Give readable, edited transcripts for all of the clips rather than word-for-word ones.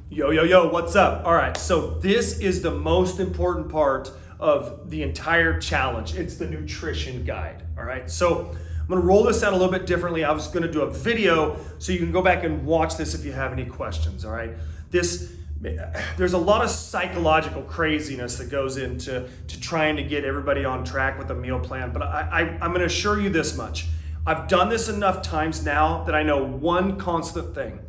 Yo, what's up? All right, so this is the most important part of the entire challenge. It's the nutrition guide, all right? So I'm gonna roll this out a little bit differently. I was gonna do a video so you can go back and watch this if you have any questions, all right? There's a lot of psychological craziness that goes into trying to get everybody on track with a meal plan, but I'm gonna assure you this much. I've done this enough times now that I know one constant thing.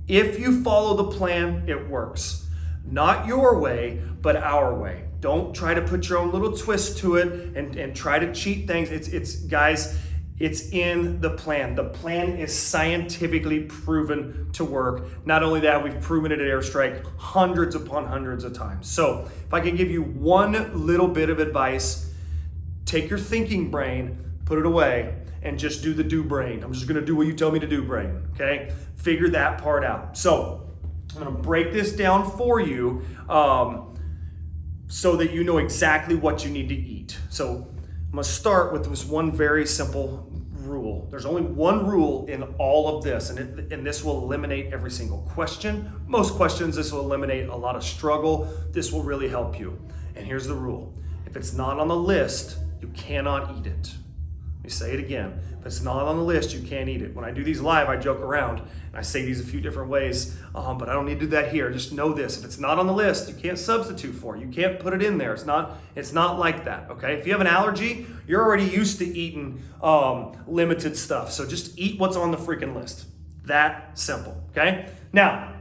If you follow the plan, it works. Not your way, but our way. Don't try to put your own little twist to it and try to cheat things. Guys, it's in the plan. The plan is scientifically proven to work. Not only that, we've proven it at Airstrike hundreds upon hundreds of times. So if I can give you one little bit of advice, take your thinking brain, put it away, and just do the do brain. I'm just gonna do what you tell me to do brain, okay? Figure that part out. So I'm gonna break this down for you so that you know exactly what you need to eat. So I'm gonna start with this one very simple rule. There's only one rule in all of this, and this will eliminate every single question. Most questions, this will eliminate a lot of struggle. This will really help you. And here's the rule. If it's not on the list, you cannot eat it. Let me say it again. If it's not on the list, you can't eat it. When I do these live, I joke around and I say these a few different ways, but I don't need to do that here. Just know this. If it's not on the list, you can't substitute for it. You can't put it in there. It's not like that, okay? If you have an allergy, you're already used to eating limited stuff. So just eat what's on the freaking list. That simple, okay? Now,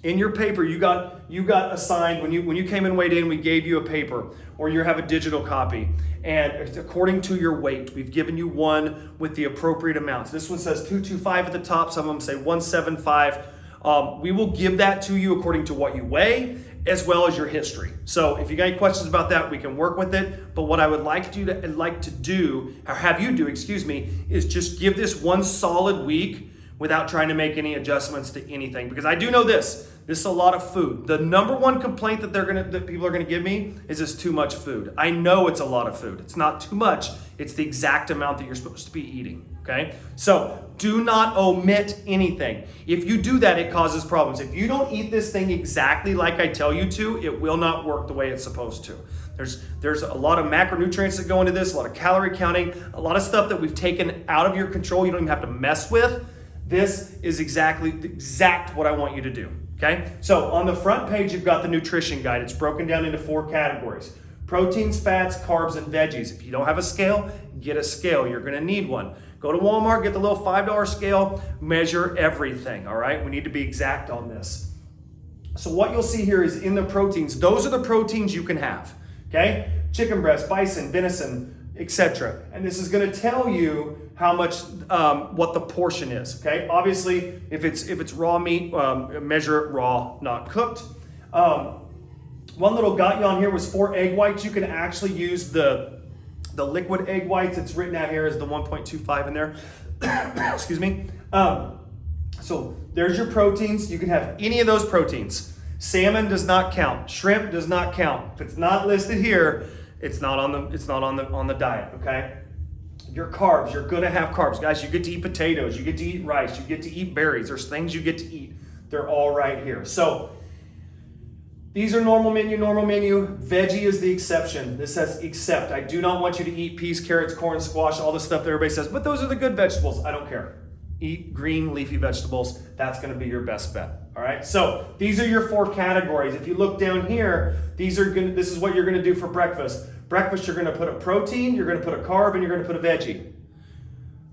in your paper, you got assigned, when you came and weighed in, we gave you a paper, or you have a digital copy. And according to your weight, we've given you one with the appropriate amounts. This one says 225 at the top. Some of them say 175. We will give that to you according to what you weigh, as well as your history. So if you got any questions about that, we can work with it. But what I would like you to have you do, is just give this one solid week without trying to make any adjustments to anything. Because I do know this is a lot of food. The number one complaint that people are gonna give me is it's too much food. I know it's a lot of food. It's not too much. It's the exact amount that you're supposed to be eating, okay? So do not omit anything. If you do that, it causes problems. If you don't eat this thing exactly like I tell you to, it will not work the way it's supposed to. There's a lot of macronutrients that go into this, a lot of calorie counting, a lot of stuff that we've taken out of your control you don't even have to mess with. This is exact what I want you to do, okay? So on the front page, you've got the nutrition guide. It's broken down into 4 categories: proteins, fats, carbs, and veggies. If you don't have a scale, get a scale. You're gonna need one. Go to Walmart, get the little $5 scale, measure everything, all right? We need to be exact on this. So what you'll see here is in the proteins, those are the proteins you can have, okay? Chicken breast, bison, venison, etc. And this is gonna tell you how much, what the portion is, okay? Obviously, if it's raw meat, measure it raw, not cooked. One little got you on here was 4 egg whites. You can actually use the liquid egg whites. It's written out here as the 1.25 in there. Excuse me. So there's your proteins. You can have any of those proteins. Salmon does not count. Shrimp does not count. If it's not listed here, it's not on the diet, okay? Your carbs, you're gonna have carbs. Guys, you get to eat potatoes, you get to eat rice, you get to eat berries. There's things you get to eat. They're all right here. So these are normal menu. Veggie is the exception. This says except. I do not want you to eat peas, carrots, corn, squash, all the stuff that everybody says, but those are the good vegetables. I don't care. Eat green leafy vegetables. That's gonna be your best bet. All right, so these are your 4 categories. If you look down here, this is what you're gonna do for breakfast. Breakfast, you're gonna put a protein, you're gonna put a carb, and you're gonna put a veggie.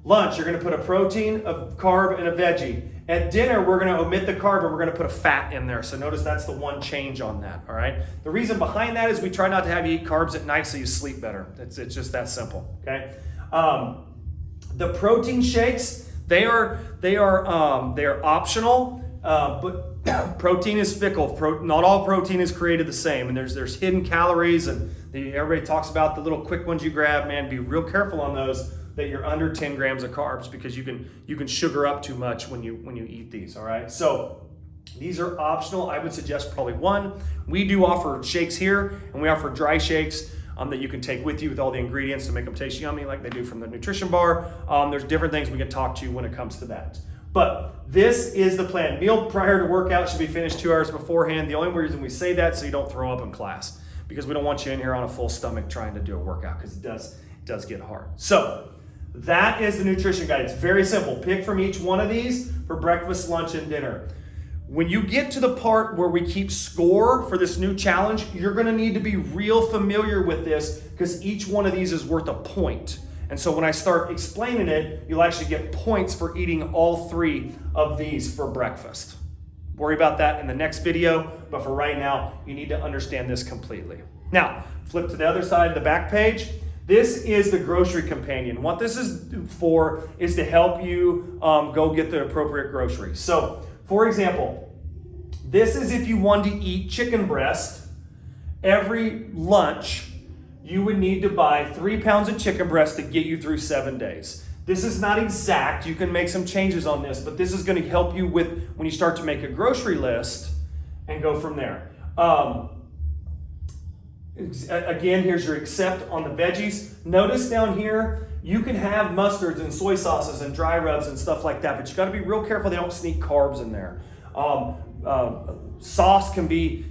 Lunch, you're gonna put a protein, a carb, and a veggie. At dinner, we're gonna omit the carb and we're gonna put a fat in there. So notice that's the one change on that, all right? The reason behind that is we try not to have you eat carbs at night so you sleep better. It's just that simple, okay? The protein shakes, they are optional, but protein is fickle. Not all protein is created the same, and there's hidden calories, and everybody talks about the little quick ones you grab. Man, be real careful on those, that you're under 10 grams of carbs, because you can sugar up too much when you eat these. All right, so these are optional. I would suggest probably 1. We do offer shakes here, and we offer dry shakes that you can take with you with all the ingredients to make them taste yummy, like they do from the nutrition bar. There's different things we can talk to you when it comes to that. But this is the plan. Meal prior to workout should be finished 2 hours beforehand. The only reason we say that so you don't throw up in class, because we don't want you in here on a full stomach trying to do a workout, because it does get hard. So that is the nutrition guide. It's very simple. Pick from each one of these for breakfast, lunch, and dinner. When you get to the part where we keep score for this new challenge, you're going to need to be real familiar with this, because each one of these is worth a point. And so when I start explaining it, you'll actually get points for eating all 3 of these for breakfast. Worry about that in the next video, but for right now, you need to understand this completely. Now, flip to the other side of the back page. This is the grocery companion. What this is for is to help you go get the appropriate groceries. So, for example, this is if you want to eat chicken breast every lunch, you would need to buy 3 pounds of chicken breast to get you through 7 days. This is not exact. You can make some changes on this, but this is going to help you with when you start to make a grocery list and go from there. Again, here's your accept on the veggies. Notice down here, you can have mustards and soy sauces and dry rubs and stuff like that, but you got to be real careful they don't sneak carbs in there. Sauce can be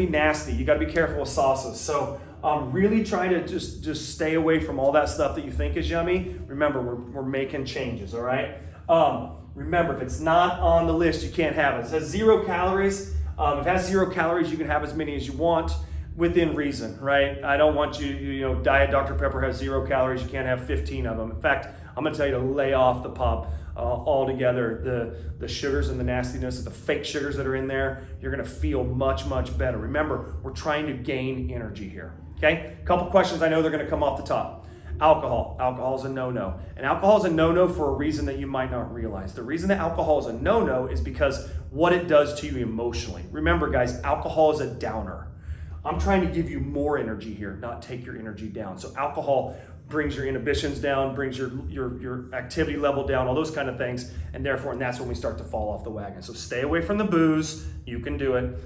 nasty. You got to be careful with sauces. So really try to just stay away from all that stuff that you think is yummy. Remember, we're making changes, all right? Remember, if it's not on the list, you can't have it. It says 0 calories. If it has 0 calories, you can have as many as you want within reason, right? I don't want you, Diet Dr. Pepper has 0 calories. You can't have 15 of them. In fact, I'm gonna tell you to lay off the pop altogether. The sugars and the nastiness, the fake sugars that are in there, you're gonna feel much, much better. Remember, we're trying to gain energy here, okay? A couple questions I know they're gonna come off the top. Alcohol. Alcohol is a no-no. And alcohol is a no-no for a reason that you might not realize. The reason that alcohol is a no-no is because what it does to you emotionally. Remember, guys, alcohol is a downer. I'm trying to give you more energy here, not take your energy down. So alcohol brings your inhibitions down, brings your activity level down, all those kind of things, and that's when we start to fall off the wagon. So stay away from the booze. You can do it.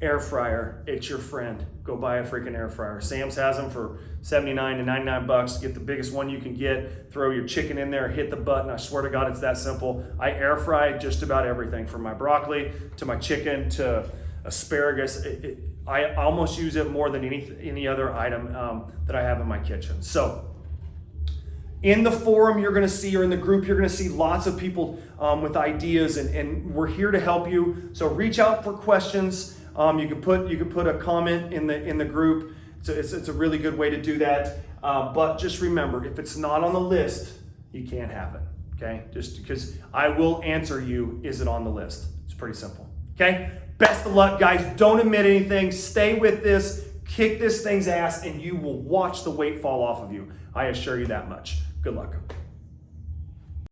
Air fryer, it's your friend. Go buy a freaking air fryer. Sam's has them for $79 to $99. Get the biggest one you can get. Throw your chicken in there, hit the button. I swear to God, it's that simple. I air fry just about everything, from my broccoli to my chicken to asparagus. I almost use it more than any other item that I have in my kitchen. So in the forum you're going to see, or in the group, you're going to see lots of people with ideas, and we're here to help you. So reach out for questions. You can put a comment in the group. It's a really good way to do that. But just remember, if it's not on the list, you can't have it. Okay? Just because I will answer you, is it on the list? It's pretty simple. Okay? Best of luck, guys. Don't admit anything. Stay with this. Kick this thing's ass, and you will watch the weight fall off of you. I assure you that much. Good luck.